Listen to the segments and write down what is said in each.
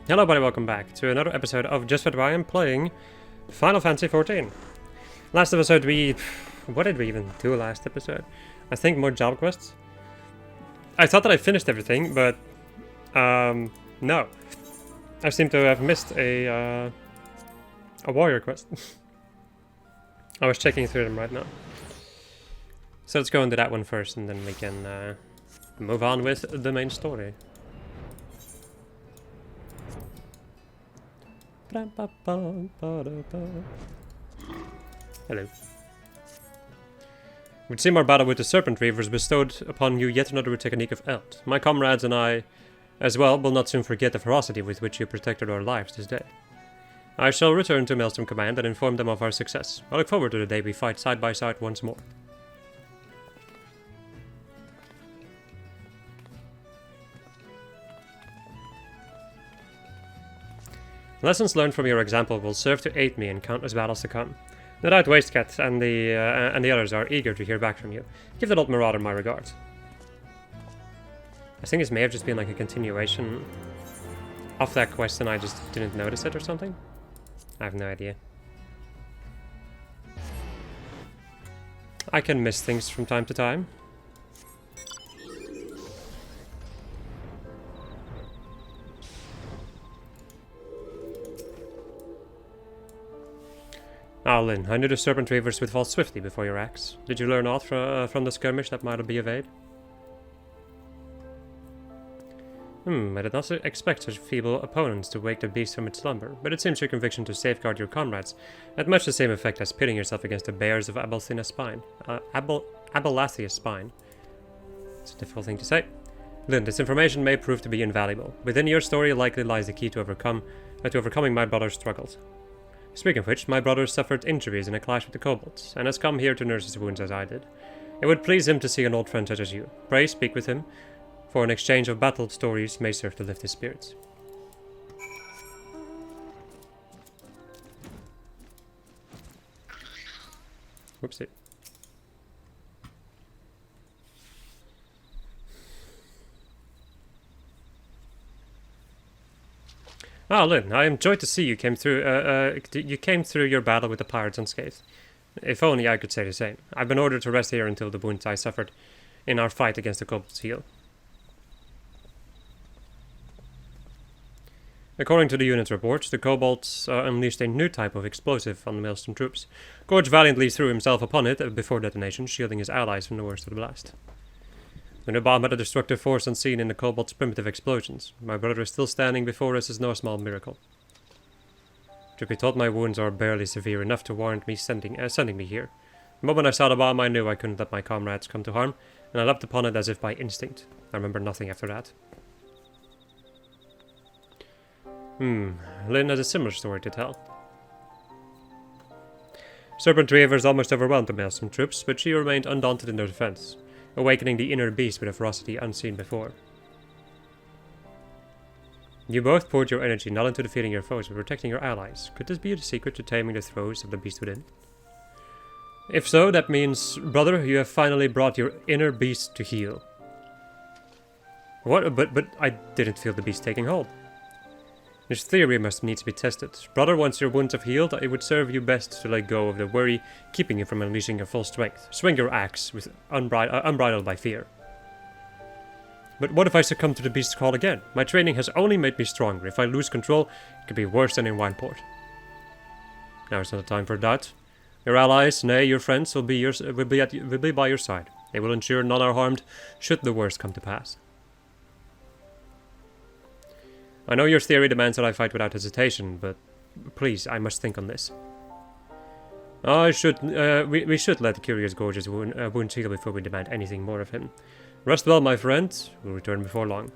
Hello everybody, welcome back to another episode of Just What I Am playing Final Fantasy XIV. Last episode what did we even do last episode? I think more job quests. I thought that I finished everything, but no. I seem to have missed a warrior quest. I was checking through them right now. So let's go into that one first and then we can move on with the main story. Hello. Would seem our battle with the Serpent Reavers bestowed upon you yet another technique of Eld. My comrades and I, as well, will not soon forget the ferocity with which you protected our lives this day. I shall return to Maelstrom Command and inform them of our success. I look forward to the day we fight side by side once more. Lessons learned from your example will serve to aid me in countless battles to come. No doubt Wastecat and the others are eager to hear back from you. Give that old marauder my regards. I think this may have just been like a continuation of that quest and I just didn't notice it or something. I have no idea. I can miss things from time to time. Ah, Lyn, I knew the Serpent Reavers would fall swiftly before your axe. Did you learn aught from the skirmish that might be of aid? I did not expect such feeble opponents to wake the beast from its slumber, but it seems your conviction to safeguard your comrades had much the same effect as pitting yourself against the bears of Abelthia's spine. Abelthia's spine. It's a difficult thing to say. Lyn, this information may prove to be invaluable. Within your story likely lies the key to overcoming my brother's struggles. Speaking of which, my brother suffered injuries in a clash with the kobolds, and has come here to nurse his wounds as I did. It would please him to see an old friend such as you. Pray speak with him, for an exchange of battle stories may serve to lift his spirits. Whoopsie. Ah, Lyn, I am joyed to see you came through your battle with the pirates unscathed. If only I could say the same. I've been ordered to rest here until the wounds I suffered in our fight against the kobolds heal. According to the unit's reports, the kobolds unleashed a new type of explosive on the Maelstrom troops. Gorge valiantly threw himself upon it before detonation, shielding his allies from the worst of the blast. The new bomb had a destructive force unseen in the kobolds' primitive explosions. My brother is still standing before us is no small miracle. Truth be told, my wounds are barely severe enough to warrant me sending me here. The moment I saw the bomb, I knew I couldn't let my comrades come to harm, and I leapt upon it as if by instinct. I remember nothing after that. Lyn has a similar story to tell. Serpent Reavers almost overwhelmed the Maelstrom troops, but she remained undaunted in their defense, awakening the inner beast with a ferocity unseen before. You both poured your energy not into defeating your foes, but protecting your allies. Could this be the secret to taming the throes of the beast within? If so, that means, brother, you have finally brought your inner beast to heal. What? But I didn't feel the beast taking hold. This theory must needs be tested. Brother, once your wounds have healed, it would serve you best to let go of the worry, keeping you from unleashing your full strength. Swing your axe, with unbridled by fear. But what if I succumb to the beast's call again? My training has only made me stronger. If I lose control, it could be worse than in Wineport. Now is not the time for doubt. Your allies, nay, your friends, will be by your side. They will ensure none are harmed, should the worst come to pass. I know your theory demands that I fight without hesitation, but please, I must think on this. We should let the curious Gorge's wounds heal before we demand anything more of him. Rest well, my friend. We'll return before long.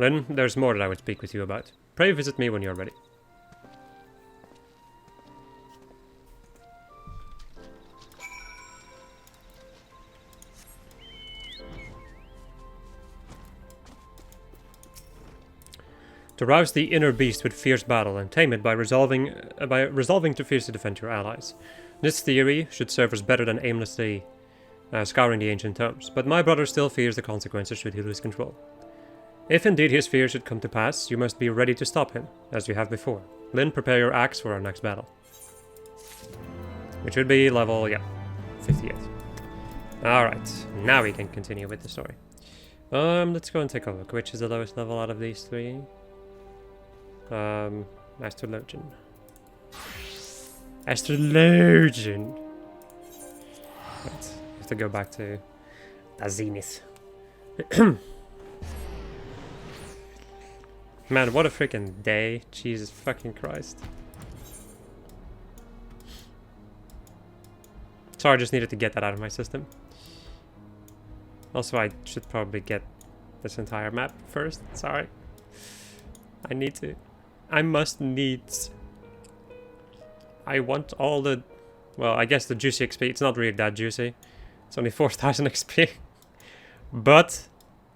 Lyn, there's more that I would speak with you about. Pray visit me when you're ready. To rouse the inner beast with fierce battle and tame it by resolving to fiercely defend your allies. This theory should serve us better than aimlessly scouring the ancient tomes, but my brother still fears the consequences should he lose control. If indeed his fear should come to pass, you must be ready to stop him, as you have before. Lynn, prepare your axe for our next battle. Which would be level, 58. Alright, now we can continue with the story. Let's go and take a look. Which is the lowest level out of these three? Astrologian. Astrologian! Right, have to go back to Zenith. Man, what a freaking day. Jesus fucking Christ. Sorry, I just needed to get that out of my system. Also, I should probably get this entire map first. Sorry. I need to. I must needs. I want all the... Well, I guess the juicy XP. It's not really that juicy. It's only 4,000 XP. But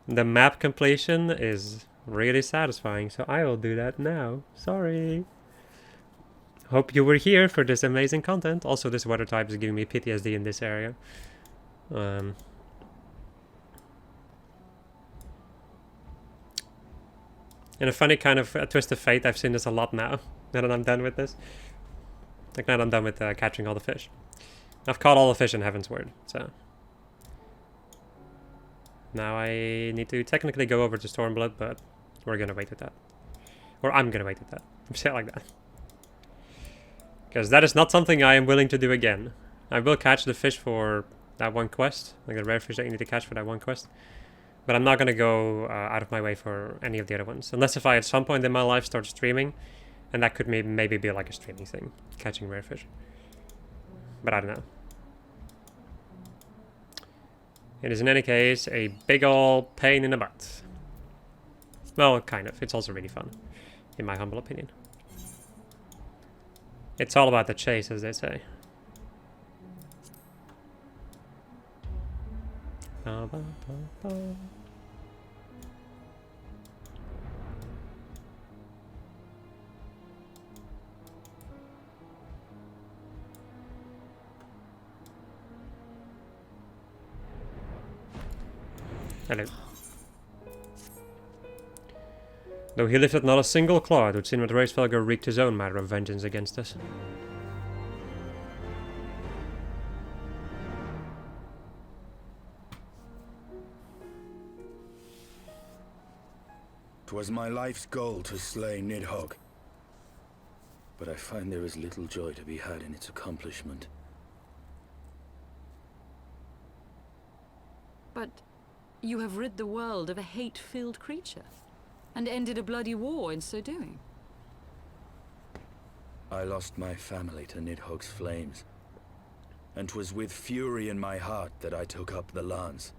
the map completion is really satisfying, so I will do that now. Sorry. Hope you were here for this amazing content. Also, this weather type is giving me PTSD in this area. In a funny kind of twist of fate, I've seen this a lot now that I'm done with this. Like now that I'm done with catching all the fish. I've caught all the fish in Heavensward, so... Now I need to technically go over to Stormblood, but we're gonna wait with that. Or I'm gonna wait with that. Say it like that. Because that is not something I am willing to do again. I will catch the fish for that one quest. Like the rare fish that you need to catch for that one quest. But I'm not gonna go out of my way for any of the other ones. Unless if I at some point in my life start streaming. And that could maybe be like a streaming thing. Catching rare fish. But I don't know. It is in any case a big ol' pain in the butt. Well, kind of. It's also really fun. In my humble opinion. It's all about the chase, as they say. Ba, ba, ba, ba. Hello. Though he lifted not a single claw, it would seem that Racefelger wreaked his own matter of vengeance against us. 'Twas my life's goal to slay Nidhogg, but I find there is little joy to be had in its accomplishment. But you have rid the world of a hate-filled creature, and ended a bloody war in so doing. I lost my family to Nidhogg's flames, and 'twas with fury in my heart that I took up the lance.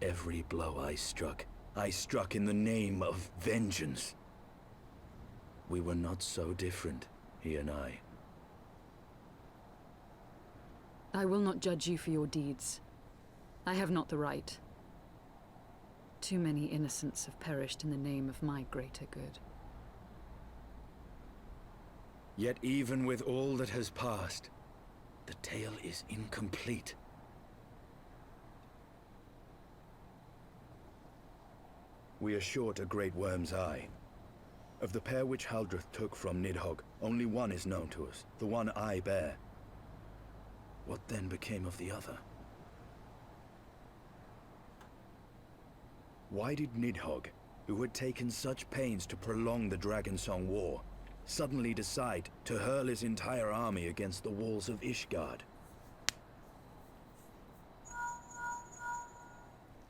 Every blow I struck in the name of vengeance. We were not so different, he and I. I will not judge you for your deeds. I have not the right. Too many innocents have perished in the name of my greater good. Yet even with all that has passed, the tale is incomplete. We are short a great worm's eye. Of the pair which Haldreth took from Nidhogg, only one is known to us, the one I bear. What then became of the other? Why did Nidhogg, who had taken such pains to prolong the Dragonsong War, suddenly decide to hurl his entire army against the walls of Ishgard?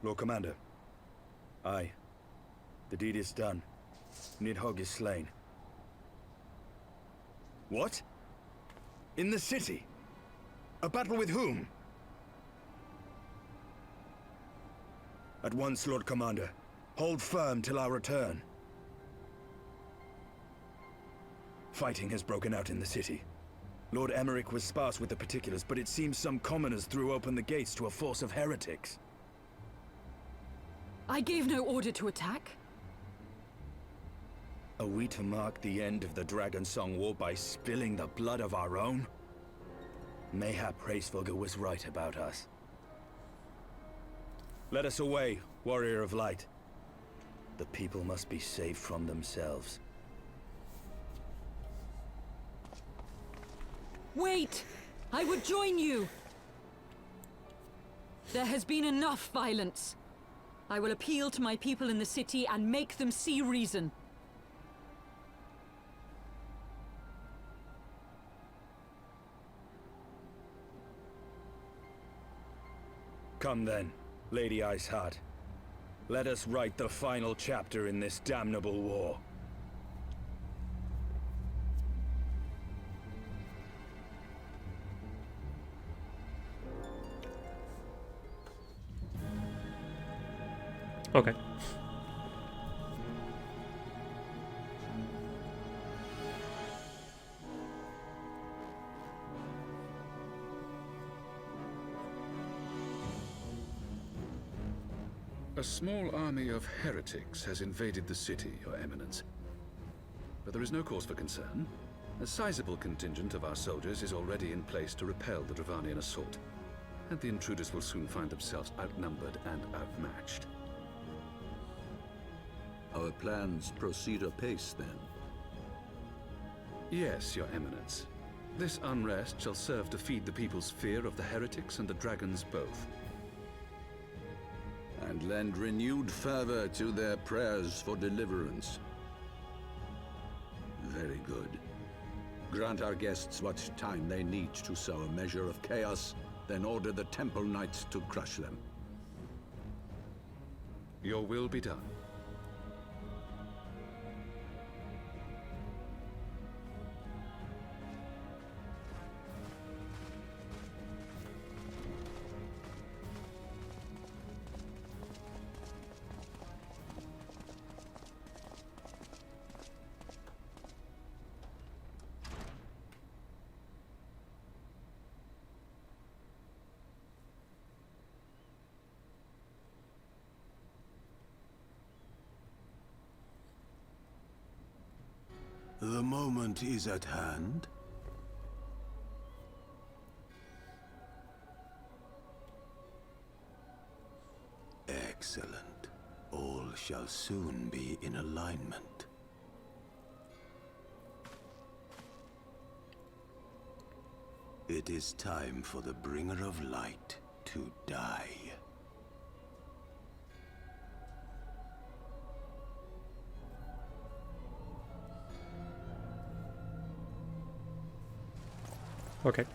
Lord Commander. Aye. The deed is done. Nidhogg is slain. What? In the city? A battle with whom? At once, Lord Commander. Hold firm till our return. Fighting has broken out in the city. Lord Emmerich was sparse with the particulars, but it seems some commoners threw open the gates to a force of heretics. I gave no order to attack. Are we to mark the end of the Dragonsong War by spilling the blood of our own? Mayhap Racefelger was right about us. Let us away, warrior of light. The people must be saved from themselves. Wait! I would join you! There has been enough violence. I will appeal to my people in the city and make them see reason. Come then, Lady Iceheart. Let us write the final chapter in this damnable war. Okay. A small army of heretics has invaded the city, Your Eminence. But there is no cause for concern. A sizable contingent of our soldiers is already in place to repel the Dravanian assault, and the intruders will soon find themselves outnumbered and outmatched. Our plans proceed apace, then? Yes, Your Eminence. This unrest shall serve to feed the people's fear of the heretics and the dragons both. And lend renewed fervor to their prayers for deliverance. Very good. Grant our guests what time they need to sow a measure of chaos, then order the Temple Knights to crush them. Your will be done. The moment is at hand. Excellent. All shall soon be in alignment. It is time for the Bringer of Light to die. Okay.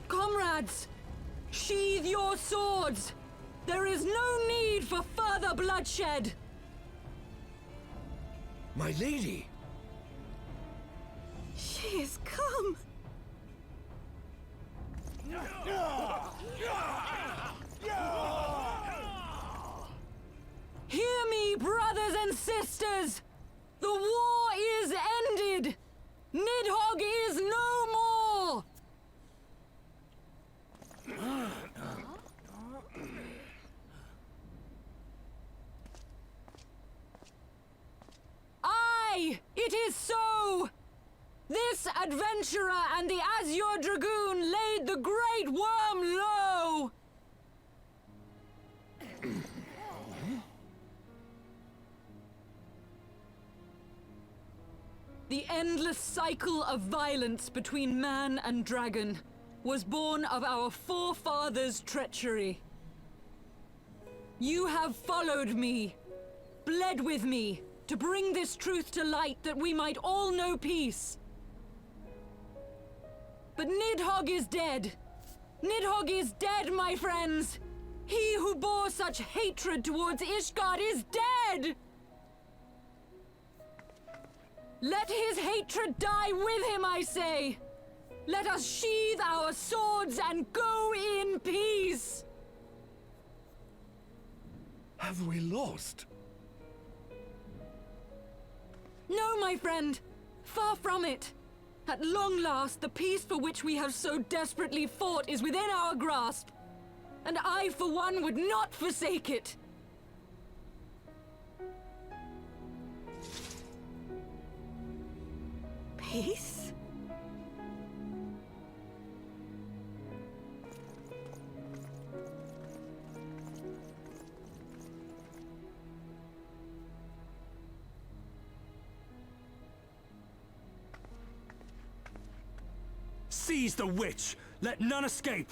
Comrades! Sheathe your swords! There is no need for further bloodshed! My lady! She is come! Hear me, brothers and sisters! The war is ended! Nidhogg is no more! Aye, it is so! This adventurer and the Azure Dragoon laid the Great Worm low! The endless cycle of violence between man and dragon was born of our forefathers' treachery. You have followed me, bled with me, to bring this truth to light that we might all know peace. But Nidhogg is dead. Nidhogg is dead, my friends. He who bore such hatred towards Ishgard is dead! Let his hatred die with him, I say! Let us sheathe our swords and go in peace! Have we lost? No, my friend! Far from it! At long last, the peace for which we have so desperately fought is within our grasp. And I, for one, would not forsake it! Peace? Seize the witch! Let none escape!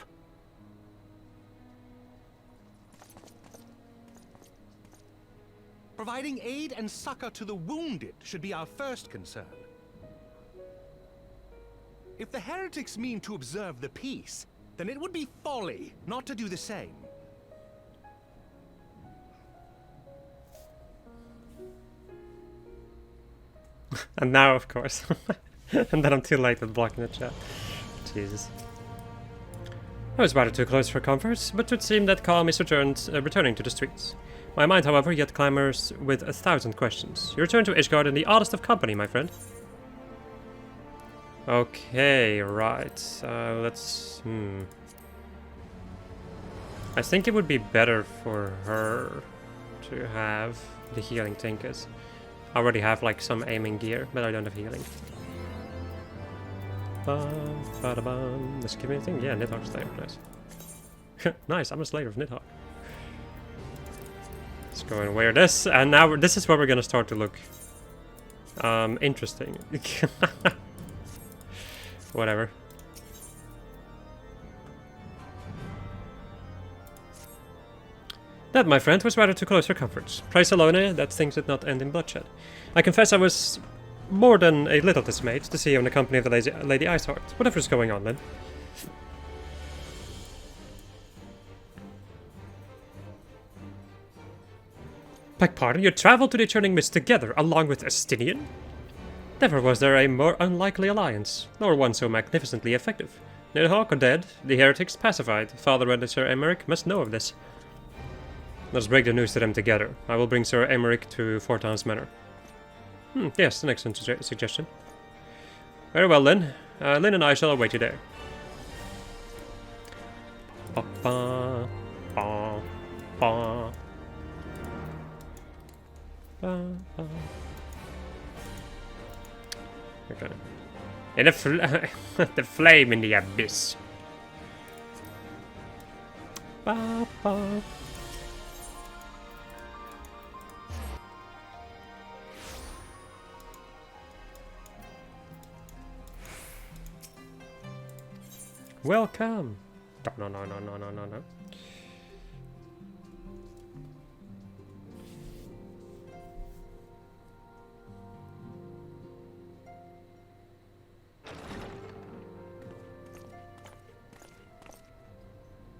Providing aid and succor to the wounded should be our first concern. If the heretics mean to observe the peace, then it would be folly not to do the same. And now, of course. And then I'm too late with blocking the chat. Jesus. I was rather too close for comfort, but it would seem that calm is returning to the streets. My mind, however, yet clamors with 1,000 questions. You return to Ishgard in the oddest of company, my friend. Okay, right. Let's... I think it would be better for her to have the healing trinkets. I already have like some aiming gear, but I don't have healing. Let's give me anything. Yeah, Nidhogg Slayer, nice. Nice, I'm a Slayer of Nidhogg. Let's go and wear this, and now this is where we're gonna start to look interesting. Whatever. That, my friend, was rather too close for comfort. Praise Alone, that things did not end in bloodshed. I confess I was more than a little dismayed to see you in the company of the Lady Iceheart. Whatever's going on, then. Beg pardon, you traveled to the Churning Mist together, along with Estinian? Never was there a more unlikely alliance, nor one so magnificently effective. Nidhogg are dead, the heretics pacified. Father and Sir Emmerich must know of this. Let's break the news to them together. I will bring Sir Emmerich to Fortan's Manor. Yes, an excellent suggestion. Very well then. Lynn and I shall await you there. Ba-ba, ba, ba. Ba-ba. Okay. In the flame in the abyss. Ba-ba. Welcome. No.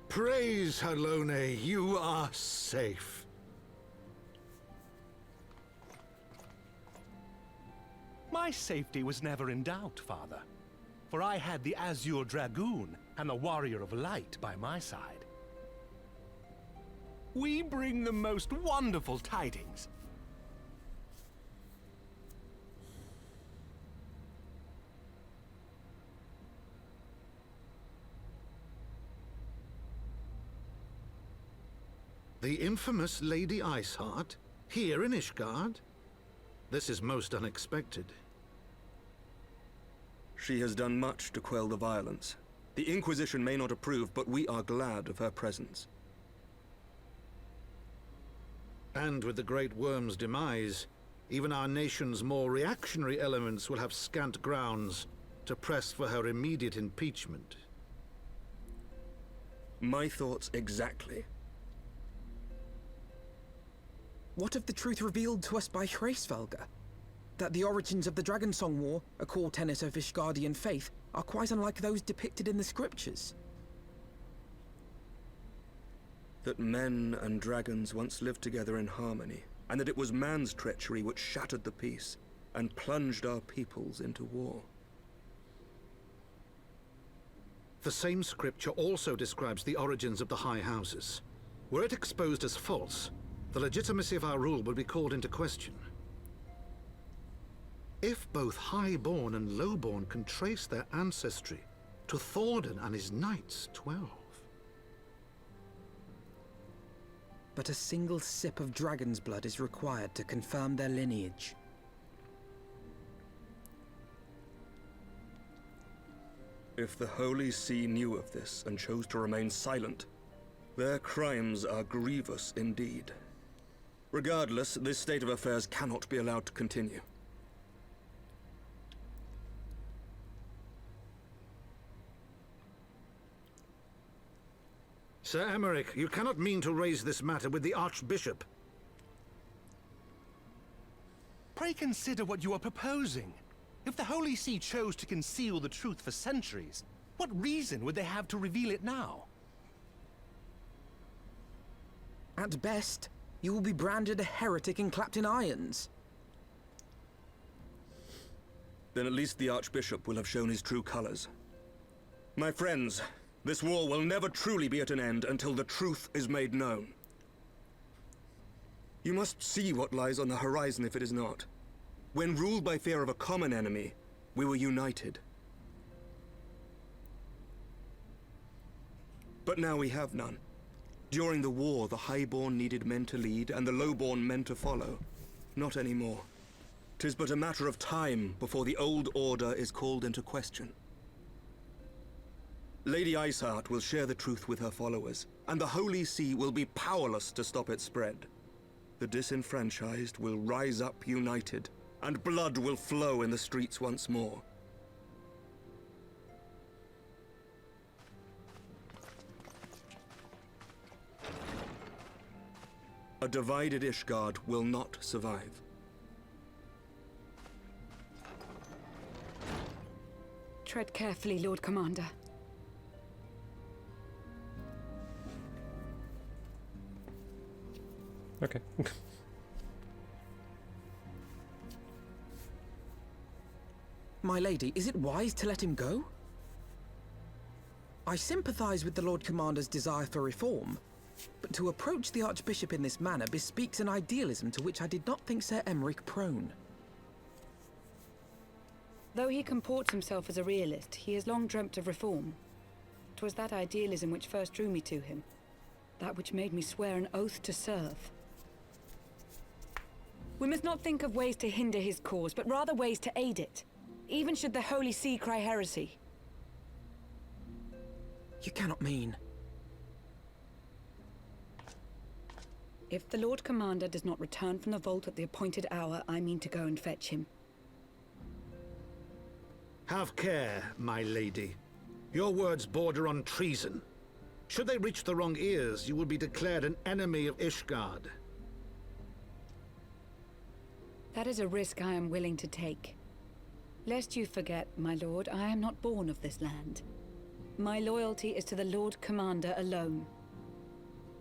Praise Halone, you are safe. My safety was never in doubt, Father. For I had the Azure Dragoon and the Warrior of Light by my side. We bring the most wonderful tidings. The infamous Lady Iceheart, here in Ishgard? This is most unexpected. She has done much to quell the violence. The Inquisition may not approve, but we are glad of her presence. And with the Great Worm's demise, even our nation's more reactionary elements will have scant grounds to press for her immediate impeachment. My thoughts exactly. What of the truth revealed to us by Hraesvelga? That the origins of the Dragonsong War, a core tenet of Ishgardian faith, are quite unlike those depicted in the scriptures. that men and dragons once lived together in harmony, and that it was man's treachery which shattered the peace and plunged our peoples into war. The same scripture also describes the origins of the High Houses. Were it exposed as false, the legitimacy of our rule would be called into question. If both Highborn and Lowborn can trace their ancestry to Thordan and his knights, 12. But a single sip of dragon's blood is required to confirm their lineage. If the Holy See knew of this and chose to remain silent, their crimes are grievous indeed. Regardless, this state of affairs cannot be allowed to continue. Sir Emmerich, you cannot mean to raise this matter with the Archbishop. Pray consider what you are proposing. If the Holy See chose to conceal the truth for centuries, what reason would they have to reveal it now? At best, you will be branded a heretic and clapped in irons. Then at least the Archbishop will have shown his true colors. My friends, this war will never truly be at an end until the truth is made known. You must see what lies on the horizon if it is not. When ruled by fear of a common enemy, we were united. But now we have none. During the war, the Highborn needed men to lead, and the Lowborn men to follow. Not anymore. 'Tis but a matter of time before the old order is called into question. Lady Iceheart will share the truth with her followers, and the Holy See will be powerless to stop its spread. The disenfranchised will rise up united, and blood will flow in the streets once more. A divided Ishgard will not survive. Tread carefully, Lord Commander. Okay. My lady, is it wise to let him go? I sympathize with the Lord Commander's desire for reform, but to approach the Archbishop in this manner bespeaks an idealism to which I did not think Sir Emmerich prone. Though he comports himself as a realist, he has long dreamt of reform. 'Twas that idealism which first drew me to him, that which made me swear an oath to serve. We must not think of ways to hinder his cause, but rather ways to aid it, even should the Holy See cry heresy. You cannot mean... If the Lord Commander does not return from the vault at the appointed hour, I mean to go and fetch him. Have care, my lady. Your words border on treason. Should they reach the wrong ears, you will be declared an enemy of Ishgard. That is a risk I am willing to take. Lest you forget, my lord, I am not born of this land. My loyalty is to the Lord Commander alone.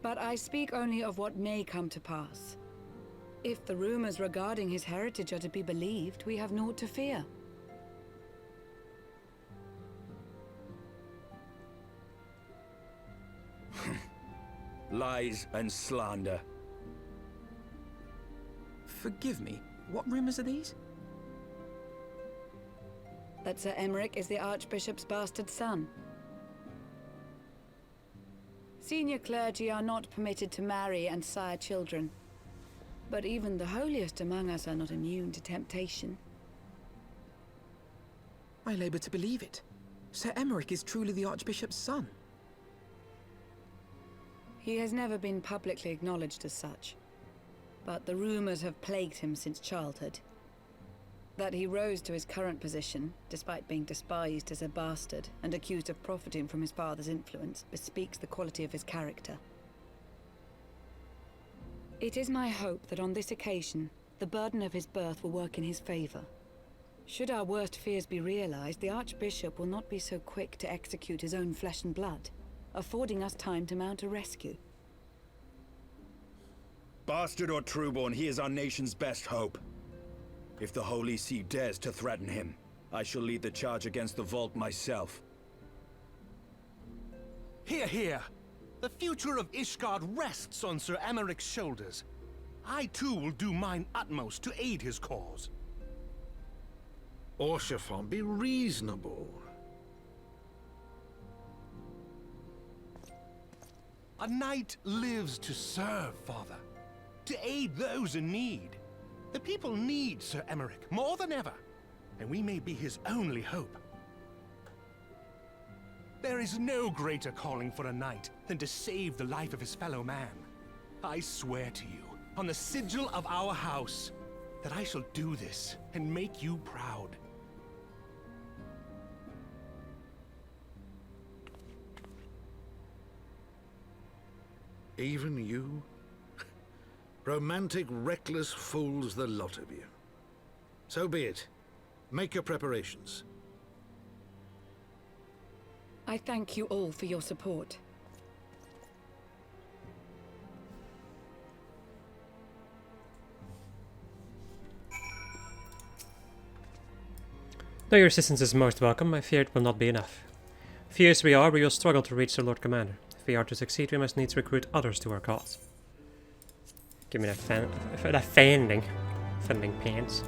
But I speak only of what may come to pass. If the rumors regarding his heritage are to be believed, we have naught to fear. Lies and slander. Forgive me, what rumors are these? That Sir Emmerich is the Archbishop's bastard son. Senior clergy are not permitted to marry and sire children. But even the holiest among us are not immune to temptation. I labor to believe it. Sir Emmerich is truly the Archbishop's son. He has never been publicly acknowledged as such. But the rumors have plagued him since childhood. That he rose to his current position, despite being despised as a bastard and accused of profiting from his father's influence, bespeaks the quality of his character. It is my hope that on this occasion, the burden of his birth will work in his favor. Should our worst fears be realized, the Archbishop will not be so quick to execute his own flesh and blood, affording us time to mount a rescue. Bastard or trueborn, he is our nation's best hope. If the Holy See dares to threaten him, I shall lead the charge against the Vault myself. Hear, hear! The future of Ishgard rests on Sir Emeric's shoulders. I too will do mine utmost to aid his cause. Orshafon, be reasonable. A knight lives to serve, Father. To aid those in need. The people need Sir Emeric more than ever, and we may be his only hope. There is no greater calling for a knight than to save the life of his fellow man. I swear to you, on the sigil of our house, that I shall do this and make you proud. Even you? Romantic, reckless fools, the lot of you. So be it. Make your preparations. I thank you all for your support. Though your assistance is most welcome, I fear it will not be enough. Few as we are, we will struggle to reach the Lord Commander. If we are to succeed, we must needs recruit others to our cause. Give me that fending pants.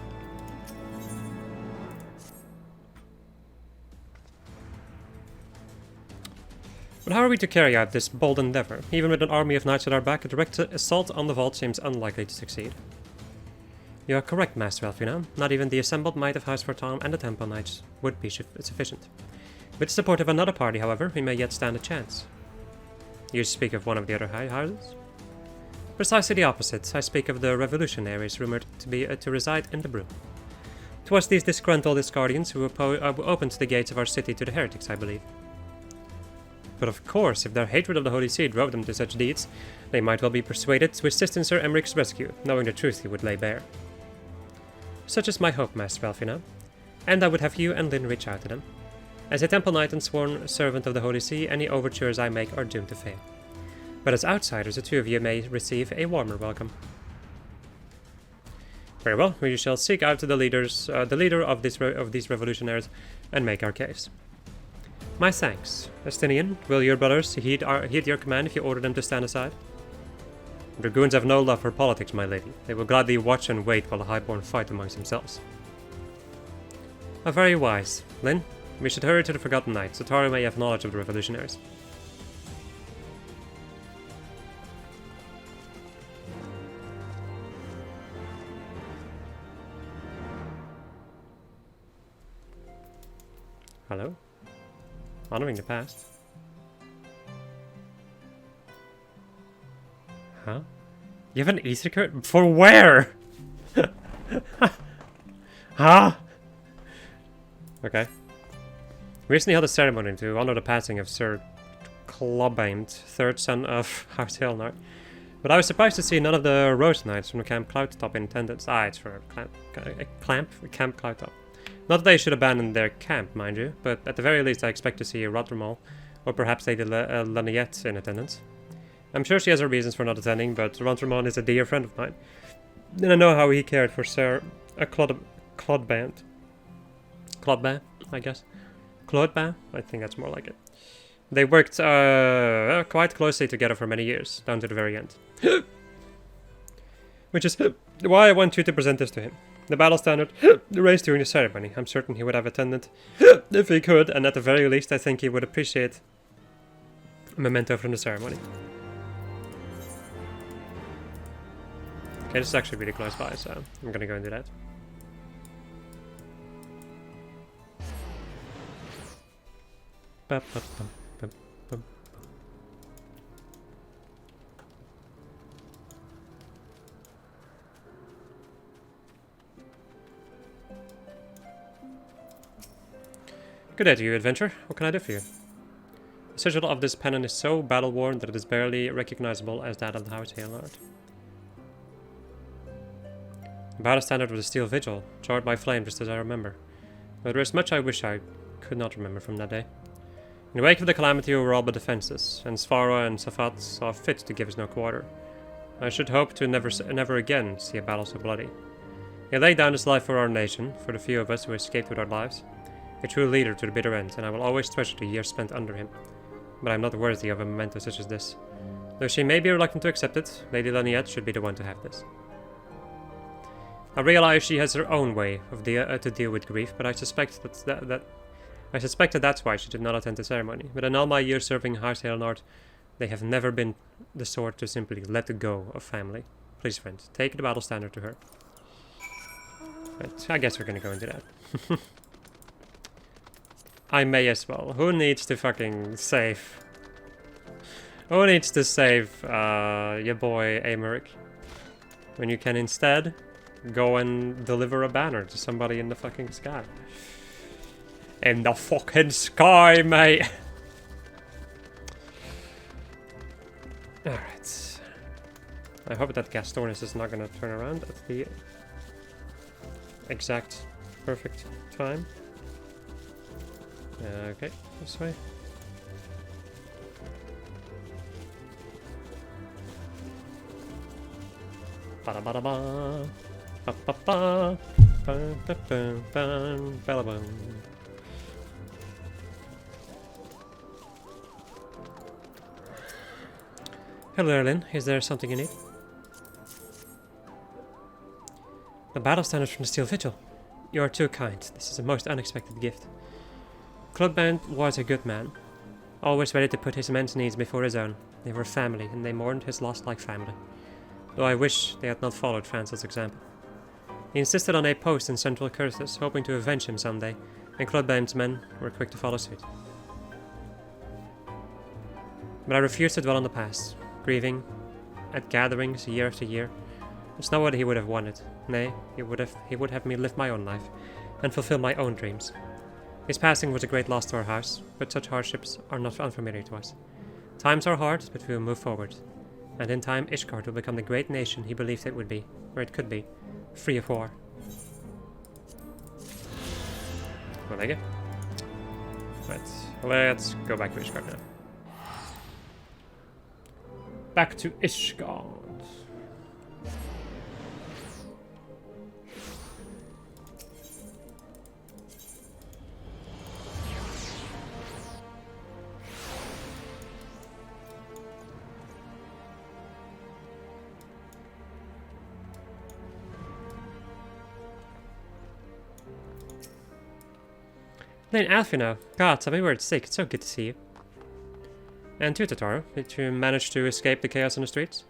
But how are we to carry out this bold endeavor? Even with an army of knights at our back, a direct assault on the vault seems unlikely to succeed. You are correct, Master Elfina. Not even the assembled might of House Fortam and the Temple Knights would be sufficient. With the support of another party, however, we may yet stand a chance. You speak of one of the other high houses? Precisely the opposite. I speak of the revolutionaries rumored to reside in the Brew. 'Twas these disgruntled Ishgardians who opened the gates of our city to the heretics, I believe. But of course, if their hatred of the Holy See drove them to such deeds, they might well be persuaded to assist in Sir Emeric's rescue, knowing the truth he would lay bare. Such is my hope, Master Elfina, and I would have you and Lynn reach out to them. As a Temple Knight and sworn servant of the Holy See, any overtures I make are doomed to fail. But as outsiders, the two of you may receive a warmer welcome. Very well, we shall seek out the leader of these revolutionaries, and make our case. My thanks. Estinian, will your brothers heed your command if you order them to stand aside? Dragoons have no love for politics, my lady. They will gladly watch and wait while the Highborn fight amongst themselves. Very wise. Lynn, we should hurry to the Forgotten Knight, so Tari may have knowledge of the revolutionaries. Hello? Honoring the past. Huh? You have an Easter card? For where? Huh? Okay. We recently held a ceremony to honor the passing of Sir Clobbamed, third son of House Hilnard. But I was surprised to see none of the Rose Knights from the Camp Cloudtop in attendance. Ah, it's for Camp Cloudtop. Not that they should abandon their camp, mind you, but at the very least I expect to see Rodrimal, or perhaps Lady Laniette in attendance. I'm sure she has her reasons for not attending, but Rodrimal is a dear friend of mine, and I know how he cared for Sir Clodband, I guess. Clodband? I think that's more like it. They worked quite closely together for many years, down to the very end. Which is why I want you to present this to him. The battle standard raised during the ceremony. I'm certain he would have attended if he could, and at the very least I think he would appreciate a memento from the ceremony. Okay, this is actually really close by, so I'm gonna go and do that. Good day to you, adventurer. What can I do for you? The sigil of this pennon is so battle-worn that it is barely recognizable as that of the House Hilnard. The battle standard was a steel vigil, charred by flame just as I remember. But there is much I wish I could not remember from that day. In the wake of the calamity we were all but defenseless, and Svara and Safat saw fit to give us no quarter. I should hope to never again see a battle so bloody. He laid down his life for our nation, for the few of us who escaped with our lives. A true leader to the bitter end, and I will always treasure the years spent under him. But I am not worthy of a memento such as this. Though she may be reluctant to accept it, Lady Laniette should be the one to have this. I realize she has her own way of to deal with grief, but I suspect that's why she did not attend the ceremony. But in all my years serving House Helenard, they have never been the sort to simply let go of family. Please, friend, take the battle standard to her. But I guess we're gonna go into that. I may as well. Who needs to fucking save? Who needs to save your boy Amaric? When you can instead go and deliver a banner to somebody in the fucking sky. In the fucking sky, mate! Alright. I hope that Gastornis is not gonna turn around at the exact perfect time. Okay, this way. Ba ba da ba, ba ba ba, ba ba ba ba, ba ba. Hello, Erlin. Is there something you need? The battle standard from the Steel Vigil. You are too kind. This is a most unexpected gift. Clubband was a good man, always ready to put his men's needs before his own. They were family, and they mourned his loss like family. Though I wish they had not followed Francel's example. He insisted on a post in Central Curthus, hoping to avenge him someday, and Clubband's men were quick to follow suit. But I refused to dwell on the past, grieving at gatherings year after year. It's not what he would have wanted. Nay, he would have me live my own life, and fulfill my own dreams. His passing was a great loss to our house, but such hardships are not unfamiliar to us. Times are hard, but we will move forward. And in time, Ishgard will become the great nation he believed it would be, or it could be, free of war. Well, there you go. Right, let's go back to Ishgard now. Back to Ishgard. Then Alfino, God, tell me where it's sick. It's so good to see you. And you, Totaro, did you manage to escape the chaos in the streets?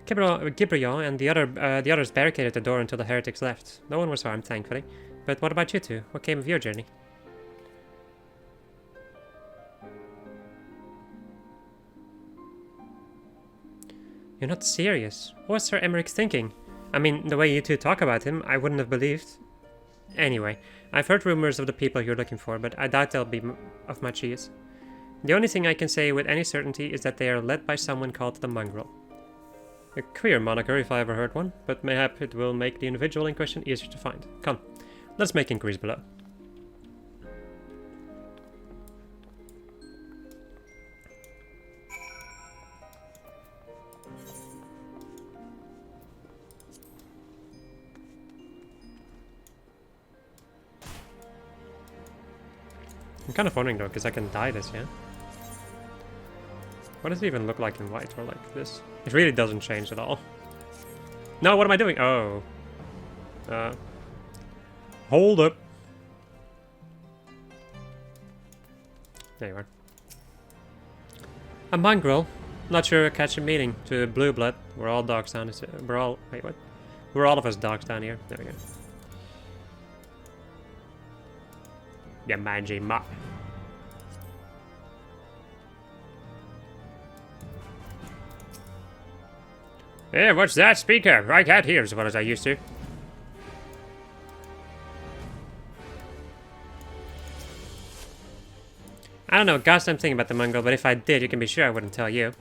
Gibrion and the others barricaded the door until the heretics left. No one was harmed, thankfully. But what about you two? What came of your journey? You're not serious. What's Sir Emmerich thinking? I mean, the way you two talk about him, I wouldn't have believed. Anyway, I've heard rumors of the people you're looking for, but I doubt they'll be of much use. The only thing I can say with any certainty is that they are led by someone called the Mongrel. A queer moniker if I ever heard one, but mayhap it will make the individual in question easier to find. Come, let's make inquiries below. I'm kind of wondering though, because I can dye this, yeah? What does it even look like in white or like this? It really doesn't change at all. No, what am I doing? Oh. Hold up. There you are. A mongrel. Not sure I catch a meeting to blue blood. We're all dogs down this. Wait, what? We're all of us dogs down here. There we go. Yeah, mangy ma. Hey, what's that speaker? I can't hear as well as I used to. I don't know a goddamn thing about the mongrel, but if I did, you can be sure I wouldn't tell you.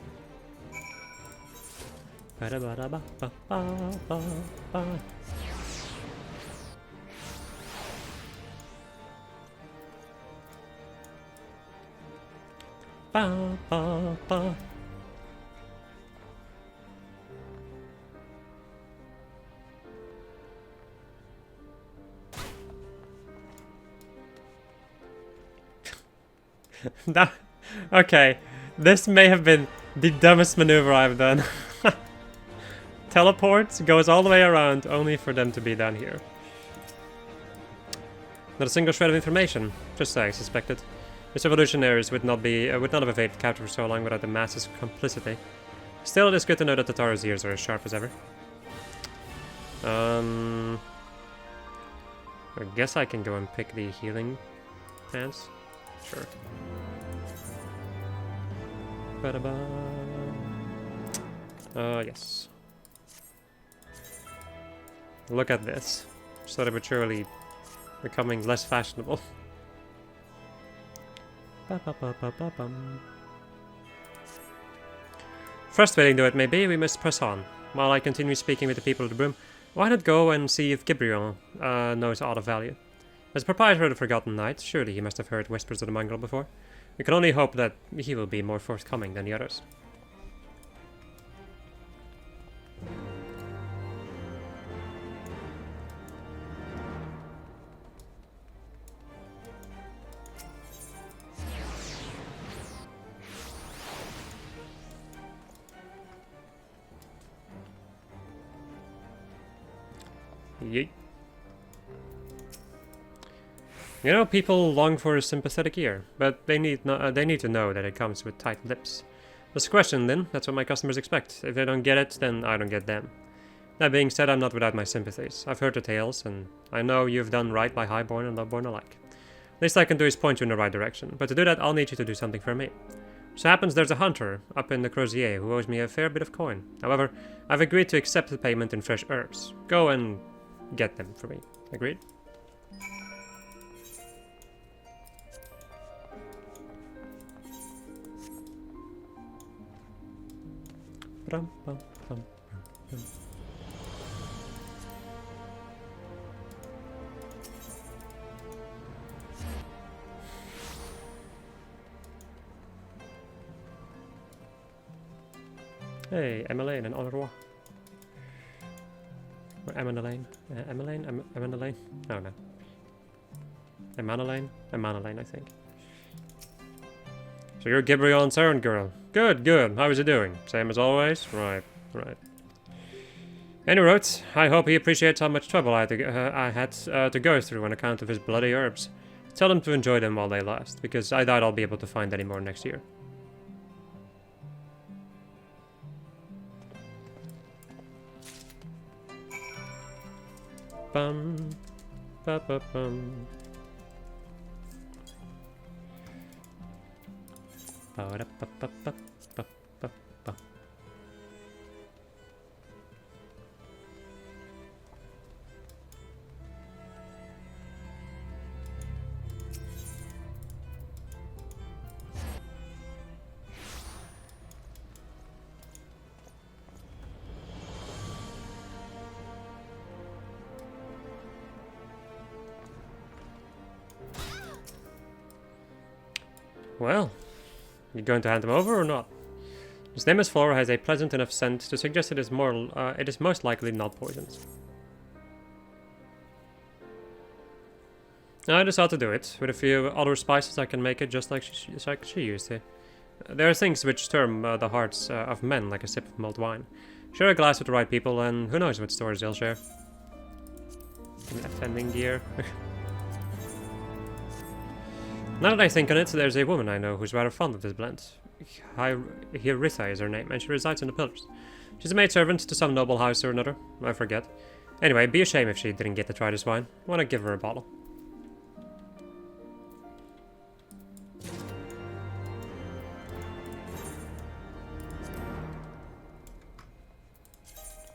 That, okay, this may have been the dumbest maneuver I've done. Teleport goes all the way around, only for them to be down here. Not a single shred of information, just as I suspected. These revolutionaries would not have evaded capture for so long without the masses' complicity. Still, it is good to know that Tataru's ears are as sharp as ever. I guess I can go and pick the healing pants. Sure. Ba-da-ba. Yes. Look at this. Slowly but surely becoming less fashionable. Ba-ba-ba-ba-ba-bum. Frustrating though it may be, we must press on. While I continue speaking with the people of the Broom, why not go and see if Gabriel knows aught of value? As proprietor of the Forgotten Knight, surely he must have heard whispers of the mongrel before. We can only hope that he will be more forthcoming than the others. Yeet. You know, people long for a sympathetic ear, but they need to know that it comes with tight lips. That's a question, then. That's what my customers expect. If they don't get it, then I don't get them. That being said, I'm not without my sympathies. I've heard the tales, and I know you've done right by Highborn and Loveborn alike. Least I can do is point you in the right direction, but to do that, I'll need you to do something for me. So happens there's a hunter up in the Crozier who owes me a fair bit of coin. However, I've agreed to accept the payment in fresh herbs. Go and get them for me. Agreed? Bum, bum, bum, bum. Hey, Emmeline and Honorwa. Or Emmeline? Emmeline? I don't know. Emmeline, I think. So you're Gibrion's errand girl. Good, good. How is he doing? Same as always? Right. Any roads, I hope he appreciates how much trouble I had to go through on account of his bloody herbs. Tell him to enjoy them while they last, because I doubt I'll be able to find any more next year. Bum, ba ba bum. Ba da ba ba ba ba ba ba. Well, you going to hand him over or not? His name is Flora has a pleasant enough scent to suggest it is most likely not poisoned. I just ought to do it. With a few other spices I can make it just like she used to. There are things which stir the hearts of men like a sip of mulled wine. Share a glass with the right people and who knows what stories they'll share. Offending gear. Now that I think on it, there's a woman I know who's rather fond of this blend. Hiritha is her name, and she resides in the Pillars. She's a maidservant to some noble house or another, I forget. Anyway, it'd be a shame if she didn't get to try this wine. Why not give her a bottle?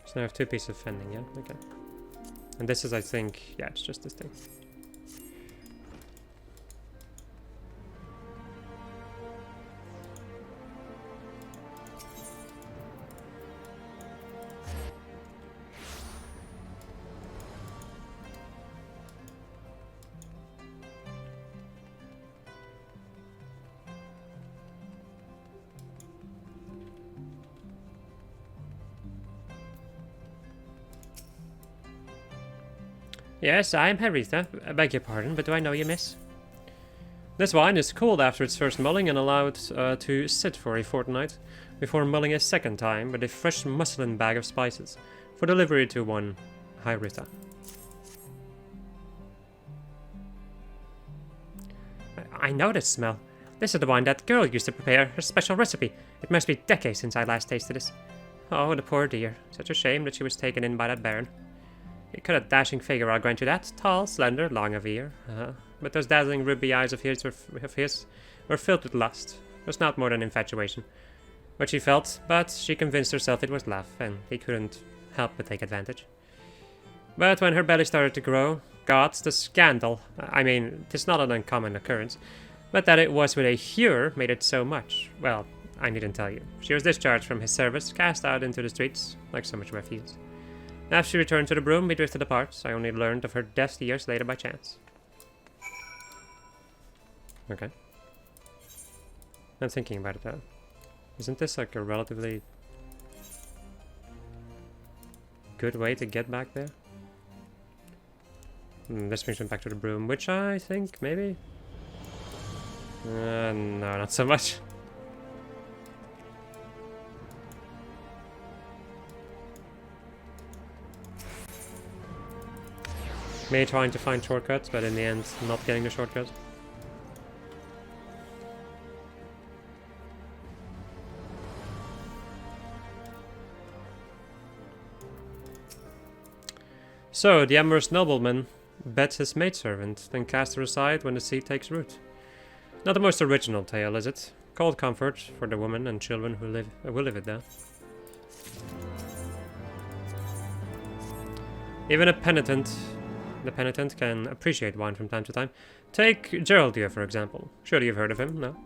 So now I have 2 pieces of fending, yeah? Okay. And this is, I think, yeah, it's just this thing. Yes, I'm Heritha. I beg your pardon, but do I know you, miss? This wine is cooled after its first mulling and allowed to sit for a fortnight before mulling a second time with a fresh muslin bag of spices for delivery to one Hyrita. I know this smell. This is the wine that girl used to prepare, her special recipe. It must be decades since I last tasted this. Oh, the poor dear. Such a shame that she was taken in by that baron. He cut a dashing figure, I'll grant you that. Tall, slender, long of ear. But those dazzling ruby eyes of his were filled with lust. It was not more than infatuation. What she felt, but she convinced herself it was love, and he couldn't help but take advantage. But when her belly started to grow, gods, the scandal. I mean, it's not an uncommon occurrence, but that it was with a Hure made it so much. Well, I needn't tell you. She was discharged from his service, cast out into the streets, like so much refuse. After she returned to the broom, we drifted apart. I only learned of her death years later by chance. Okay. I'm thinking about it though. Isn't this like a relatively good way to get back there? This brings me back to the broom, which I think maybe... no, not so much. Me trying to find shortcuts, but in the end not getting the shortcut. So, the amorous nobleman bets his maidservant, then casts her aside when the seed takes root. Not the most original tale, is it? Cold comfort for the woman and children who will live it there. Even the penitent can appreciate wine from time to time. Take Geraldier, for example. Surely you've heard of him, no?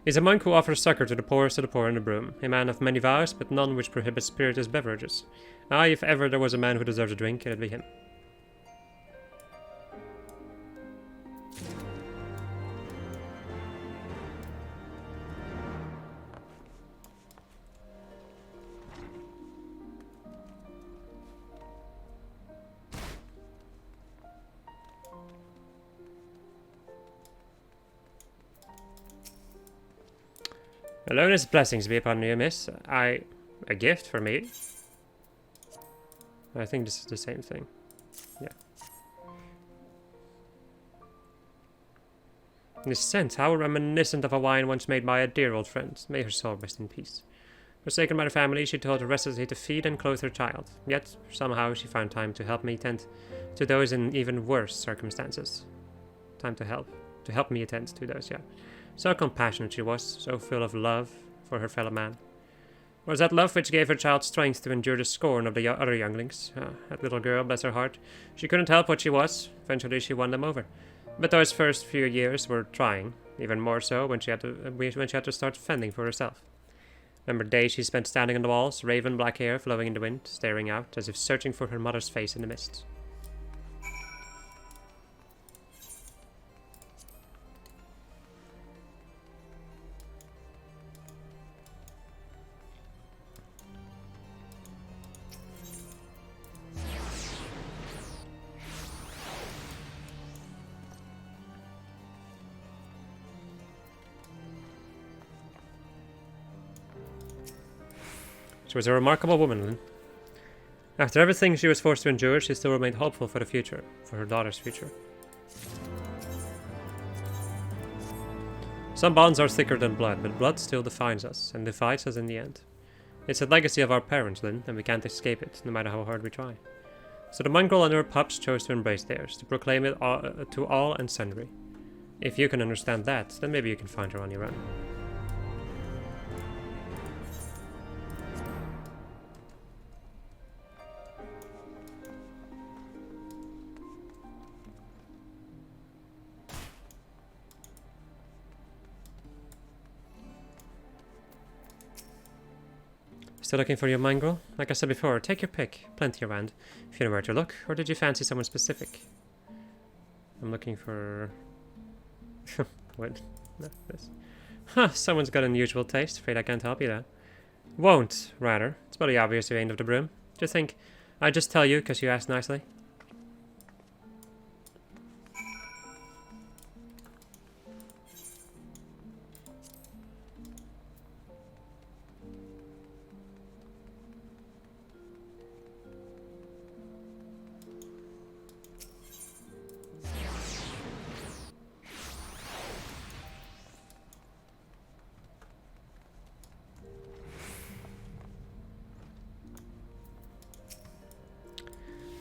He's a monk who offers succor to the poorest of the poor in the broom. A man of many vows, but none which prohibits spirituous beverages. Ah, if ever there was a man who deserves a drink, it'd be him. Alona's blessings be upon you, miss. A gift for me? I think this is the same thing. Yeah. This scent, how reminiscent of a wine once made by a dear old friend. May her soul rest in peace. Forsaken by the family, she told her restlessly to feed and clothe her child. Yet, somehow, she found time to help me tend to those in even worse circumstances. Time to help me attend to those, yeah. So compassionate she was, so full of love for her fellow man. Was that love which gave her child strength to endure the scorn of the other younglings? That little girl, bless her heart, she couldn't help what she was. Eventually she won them over. But those first few years were trying, even more so when she had to start fending for herself. Remember days she spent standing on the walls, raven black hair flowing in the wind, staring out as if searching for her mother's face in the mist. She was a remarkable woman, Lynn. After everything she was forced to endure, she still remained hopeful for the future, for her daughter's future. Some bonds are thicker than blood, but blood still defines us, and divides us in the end. It's a legacy of our parents, Lynn, and we can't escape it, no matter how hard we try. So the mongrel and her pups chose to embrace theirs, to proclaim it to all and sundry. If you can understand that, then maybe you can find her on your own. Still looking for your mongrel? Like I said before, take your pick. Plenty around. If you know where to look, or did you fancy someone specific? I'm looking for... what? No, this. Huh, someone's got unusual taste. Afraid I can't help you there. Won't, rather. It's pretty obvious you ain't of the broom. Do you think I'd just tell you because you asked nicely?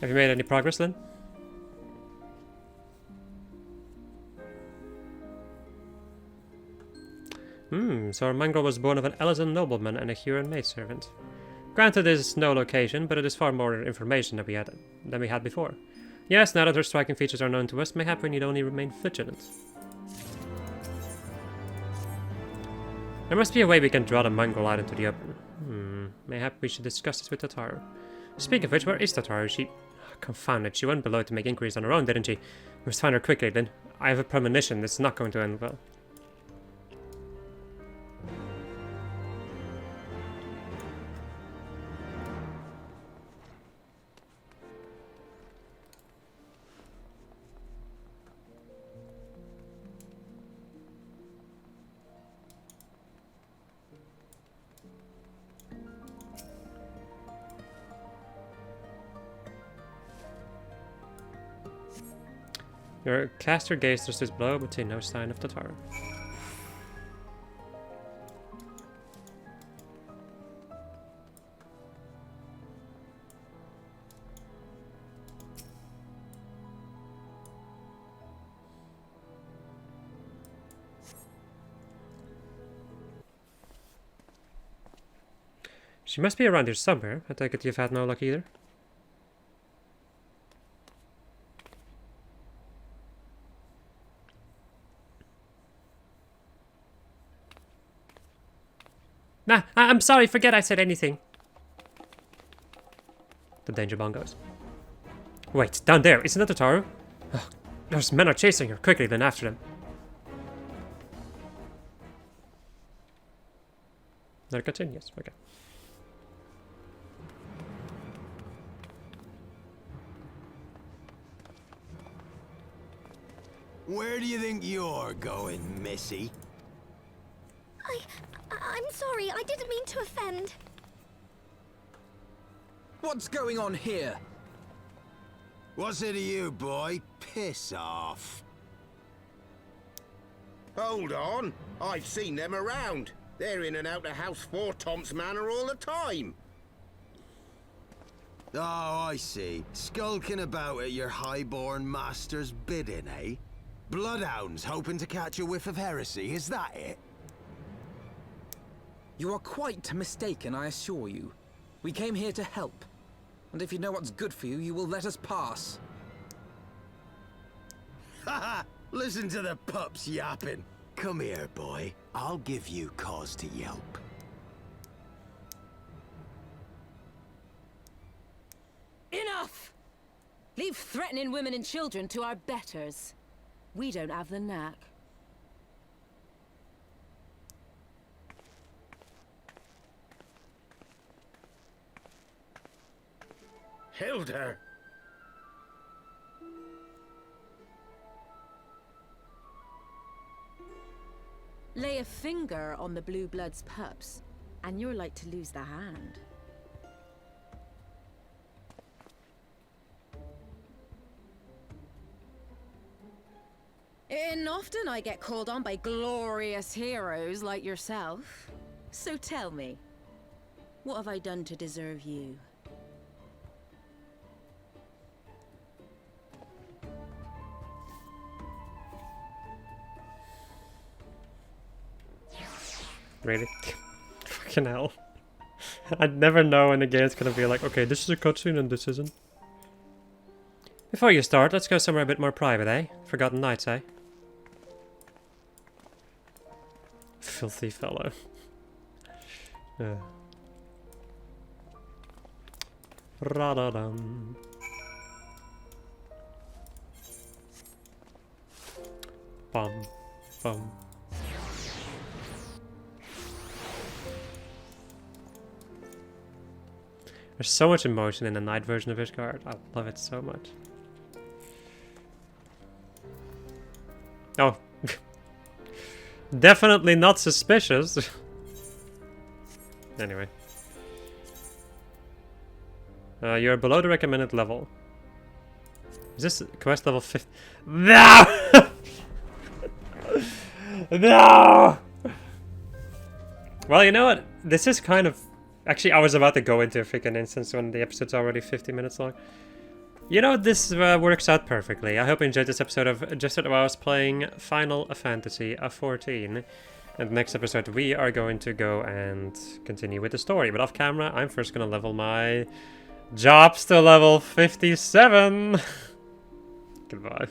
Have you made any progress, Lynn? So our mongrel was born of an Elysian nobleman and a Huron maidservant. Granted, this is no location, but it is far more information than we had before. Yes, now that her striking features are known to us, mayhap we need only remain vigilant. There must be a way we can draw the mongrel out into the open. Mayhap we should discuss this with Tataru. Speak of which, where is Tataru? She... Confound it, she went below to make inquiries on her own, didn't she? We must find her quickly, then. I have a premonition this is not going to end well. Your caster gazed just his blow, but see no sign of Tataru. She must be around here somewhere. I take it you've had no luck either. Nah, I'm sorry, forget I said anything. The danger bomb goes. Wait, down there, isn't that Tataru? Oh, those men are chasing her. Quickly, then after them. Another cutscene? Yes, okay. Where do you think you're going, Missy? I'm sorry, I didn't mean to offend. What's going on here? What's it to you, boy? Piss off. Hold on. I've seen them around. They're in and out of House 4 Tom's Manor all the time. Oh, I see. Skulking about at your highborn master's bidding, eh? Bloodhounds hoping to catch a whiff of heresy, is that it? You are quite mistaken, I assure you. We came here to help. And if you know what's good for you, you will let us pass. Haha! Listen to the pups yapping. Come here, boy. I'll give you cause to yelp. Enough! Leave threatening women and children to our betters. We don't have the knack. Hilda! Lay a finger on the Blue Blood's pups, and you're like to lose the hand. And often I get called on by glorious heroes like yourself. So tell me, what have I done to deserve you? Really? Fucking hell. I'd never know when the game's gonna be like, okay, this is a cutscene and this isn't. Before you start, let's go somewhere a bit more private, eh? Forgotten Knights, eh? Filthy fellow. Ra-da-dum. Bum. Bum. There's so much emotion in the night version of Ishgard. I love it so much. Oh. Definitely not suspicious. Anyway. You're below the recommended level. Is this quest level 50? No! No! Well, you know what? This is kind of... Actually, I was about to go into a freaking instance when the episode's already 50 minutes long. You know, this works out perfectly. I hope you enjoyed this episode of Just As I Was playing Final Fantasy XIV. And next episode we are going to go and continue with the story. But off camera, I'm first gonna level my jobs to level 57. Goodbye.